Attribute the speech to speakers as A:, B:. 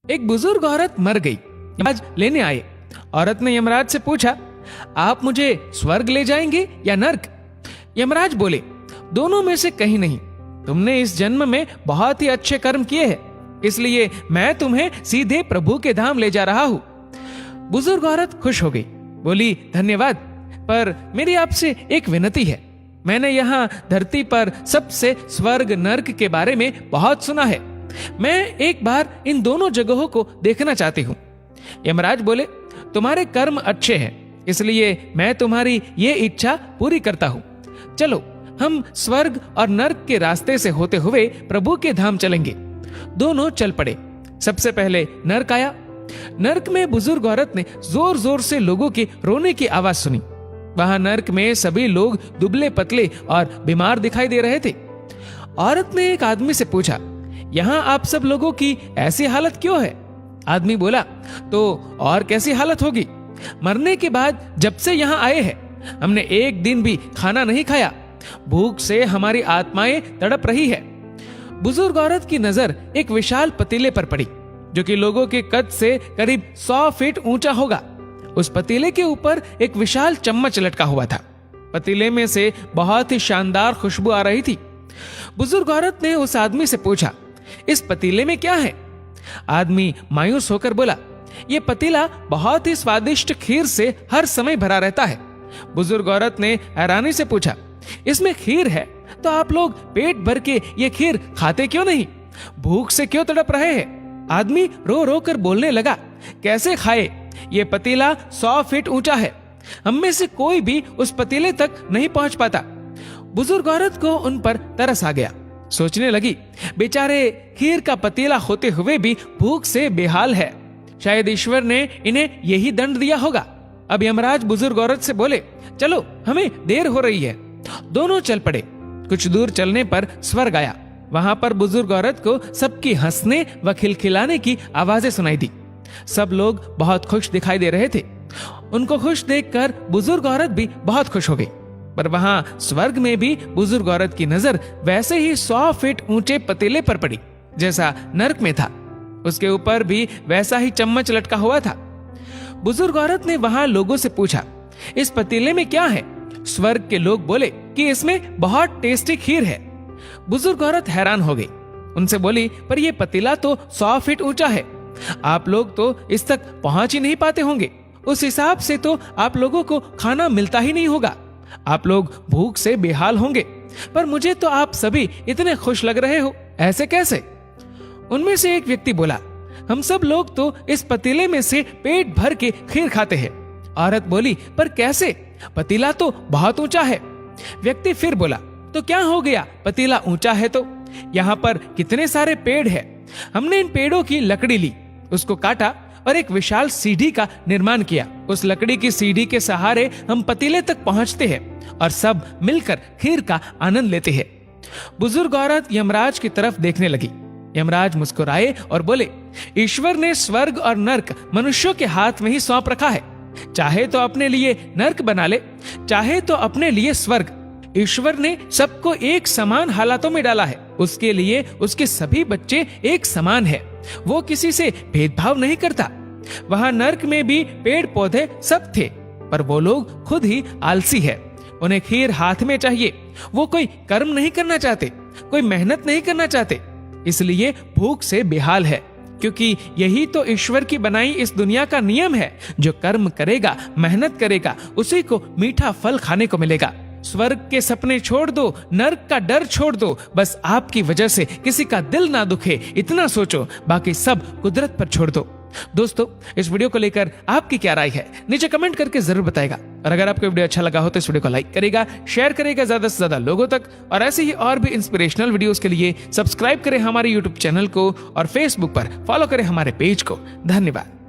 A: एक बुजुर्ग औरत मर गई। यमराज लेने आए। औरत ने यमराज से पूछा, आप मुझे स्वर्ग ले जाएंगे या नर्क? यमराज बोले, दोनों में से कहीं नहीं। तुमने इस जन्म में बहुत ही अच्छे कर्म किए हैं, इसलिए मैं तुम्हें सीधे प्रभु के धाम ले जा रहा हूं। बुजुर्ग औरत खुश हो गई, बोली, धन्यवाद, पर मेरी आपसे एक विनती है। मैंने यहाँ धरती पर सबसे स्वर्ग नर्क के बारे में बहुत सुना है। मैं एक बार इन दोनों जगहों को देखना चाहती हूँ। यमराज बोले, तुम्हारे कर्म अच्छे हैं, इसलिए मैं तुम्हारी ये इच्छा पूरी करता हूँ। चलो हम स्वर्ग और नर्क के रास्ते से होते हुए प्रभु के धाम चलेंगे। दोनों चल पड़े। सबसे पहले नर्क आया। नर्क में बुजुर्ग औरत ने जोर जोर से लोगों की रोने की आवाज सुनी। वहां नर्क में सभी लोग दुबले पतले और बीमार दिखाई दे रहे थे। औरत ने एक आदमी से पूछा, यहाँ आप सब लोगों की ऐसी हालत क्यों है? आदमी बोला, तो और कैसी हालत होगी? मरने के बाद जब से यहाँ आए हैं, हमने एक दिन भी खाना नहीं खाया। भूख से हमारी आत्माएं तड़प रही है। बुजुर्ग औरत की नजर एक विशाल पतीले पर पड़ी, जो कि लोगों के कद से करीब 100 फीट ऊंचा होगा। उस पतीले के ऊपर एक विशाल चम्मच लटका हुआ था। पतीले में से बहुत ही शानदार खुशबू आ रही थी। बुजुर्ग औरत ने उस आदमी से पूछा, इस पतीले में क्या है? आदमी मायूस होकर बोला, यह पतीला बहुत ही स्वादिष्ट खीर से हर समय भरा रहता है। बुजुर्ग औरत ने हैरानी से पूछा, इसमें खीर है तो आप लोग पेट भर के ये खीर खाते क्यों नहीं? भूख से क्यों तड़प रहे हैं? आदमी रो रो कर बोलने लगा, कैसे खाए? ये पतीला 100 फीट ऊंचा है। हम में से कोई भी उस पतीले तक नहीं पहुंच पाता। बुजुर्ग औरत को उन पर तरस आ गया। सोचने लगी, बेचारे खीर का पतीला होते हुए भी भूख से बेहाल है। शायद ईश्वर ने इन्हें यही दंड दिया होगा। अब यमराज बुजुर्ग औरत से बोले, चलो हमें देर हो रही है। दोनों चल पड़े। कुछ दूर चलने पर स्वर्ग आया। वहां पर बुजुर्ग औरत को सबकी हंसने व खिलखिलाने की आवाजें सुनाई दी। सब लोग बहुत खुश दिखाई दे रहे थे। उनको खुश देखकर बुजुर्ग औरत भी बहुत खुश हो गई। पर वहां स्वर्ग में भी बुजुर्ग औरत की नजर वैसे ही 100 फीट ऊंचे पतीले पर पड़ी जैसा नर्क में था। उसके ऊपर भी वैसा ही चम्मच लटका हुआ था। बुजुर्ग औरत ने वहां लोगों से पूछा, इस पतीले में क्या है? स्वर्ग के लोग बोले कि इसमें बहुत टेस्टी खीर है। बुजुर्ग औरत हैरान हो गई। उनसे बोली, पर यह पतीला तो 100 फीट ऊंचा है। आप लोग तो इस तक पहुंच ही नहीं पाते होंगे। उस हिसाब से तो आप लोगों को खाना मिलता ही नहीं होगा। आप लोग भूख से बेहाल होंगे। पर मुझे तो आप सभी इतने खुश लग रहे हो, ऐसे कैसे? उनमें से एक व्यक्ति बोला, हम सब लोग तो इस पतीले में से पेट भर के खीर खाते हैं। औरत बोली, पर कैसे? पतीला तो बहुत ऊंचा है। व्यक्ति फिर बोला, तो क्या हो गया? पतीला ऊंचा है तो यहाँ पर कितने सारे पेड़ हैं। हमने इन पेड़ों की लकड़ी ली, उसको काटा और एक विशाल सीढ़ी का निर्माण किया। उस लकड़ी की सीढ़ी के सहारे हम पतीले तक पहुंचते हैं और सब मिलकर खीर का आनंद लेते हैं। बुजुर्ग औरत यमराज की तरफ देखने लगी। यमराज मुस्कुराए और बोले, ईश्वर ने स्वर्ग और नर्क मनुष्यों के हाथ में ही सौंप रखा है। चाहे तो अपने लिए नर्क बना ले, चाहे तो अपने लिए स्वर्ग। ईश्वर ने सबको एक समान हालातों में डाला है। उसके लिए उसके सभी बच्चे एक समान है। वो किसी से भेदभाव नहीं करता। वहां नर्क में भी पेड़ पौधे सब थे, पर वो लोग खुद ही आलसी है। उन्हें खीर हाथ में चाहिए। वो कोई कर्म नहीं करना चाहते, कोई मेहनत नहीं करना चाहते, इसलिए भूख से बेहाल है। क्योंकि यही तो ईश्वर की बनाई इस दुनिया का नियम है। जो कर्म करेगा, मेहनत करेगा, उसी को मीठा फल खाने को मिलेगा। स्वर्ग के सपने छोड़ दो, नर्क का डर छोड़ दो। बस आपकी वजह से किसी का दिल ना दुखे, इतना सोचो। बाकी सब कुदरत पर छोड़ दो। दोस्तों, इस वीडियो को लेकर आपकी क्या राय है, नीचे कमेंट करके जरूर बताएगा। और अगर आपको वीडियो अच्छा लगा हो तो इस वीडियो को लाइक करेगा, शेयर करेगा ज्यादा से ज्यादा लोगों तक। और ऐसे ही और भी इंस्पिरेशनल वीडियोस के लिए सब्सक्राइब करें हमारे यूट्यूब चैनल को और फेसबुक पर फॉलो करें हमारे पेज को। धन्यवाद।